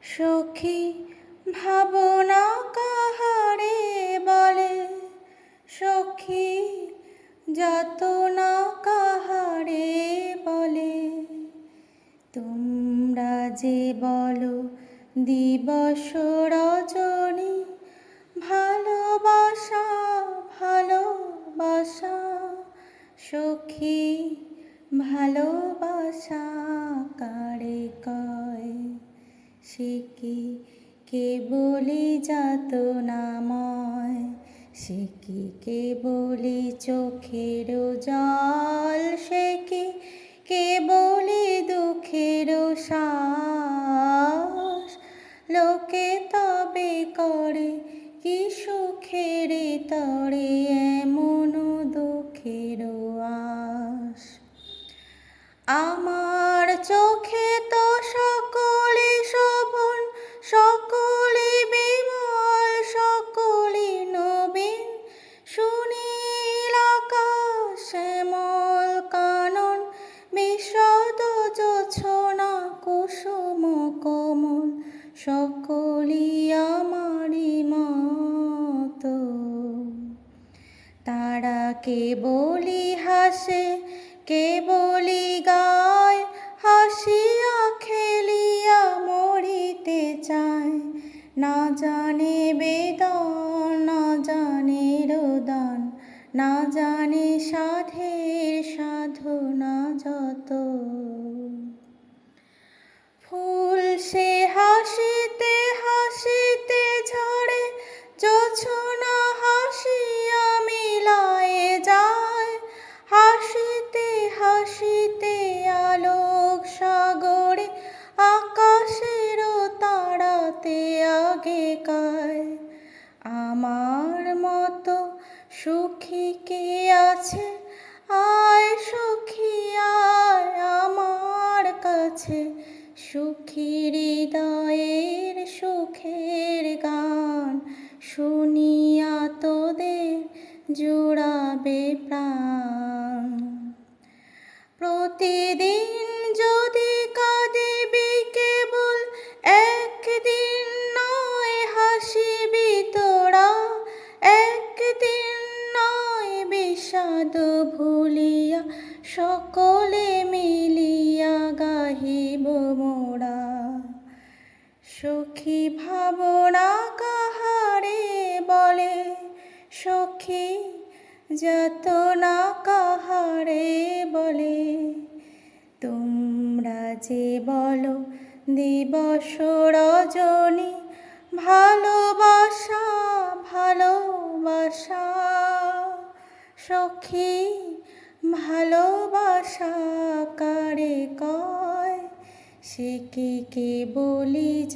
সখী ভাবনা কাহারে বলে, সখী যাতনা কাহারে বলে। তোমরা যে বলো দিবস রজনী, ভালোবাসা ভালোবাসা। সখী ভালোবাসা কারে কয়, সে কি কেবলি যাতনাময়, সে কি কেবলি চোখের জল, সে কি কেবলি দুঃখের শ্বাস। লোকে তবে করে কি সুখের তরে এমন দুঃখের আশ। আমার চোখে তো সকলে শোভন, সকলে বিমল, সকলে নবীন। সুনীল আকাশ, শ্যামল কানন, বিশদ জোছনা, কুসুম কোমল, সকলি আমারই মতো। তারা কেবলি হাসে, কেবলি গায়, হাসিয়া খেলিয়া মরিতে চায়। না জানে বেদন, না জানে রোদন, না জানে সাধের সাধনা যত। ফুল সে হাসিতে হাসিতে ঝরে, জোছনা হাসিয়া মিলায়ে যায়। হাসিতে হাসিতে আলোক সাগরে, আকাশের তারাতে আগে কায়। আমার মতো সুখী কে আছে, আয় সখী আয় আমার কাছে। সুখী হৃদয়ের সুখের গান শুনিয়া তোদের জুড়াবে প্রাণ। প্রতিদিন যদি কাঁদিবি কেবল, একদিন নয় হাসিবি তোরা। একদিন নয় বিষাদ ভুলিয়া, সকলে মিলিয়া গাহিব মোরা। সখী ভাবনা কাহারে বলে, সখী যাতনা কাহারে বলে। তোমরা যে বলো দিবস রজনী, ভালোবাসা ভালোবাসা। সখী ভালোবাসা কারে কয়, সে কি কেবলি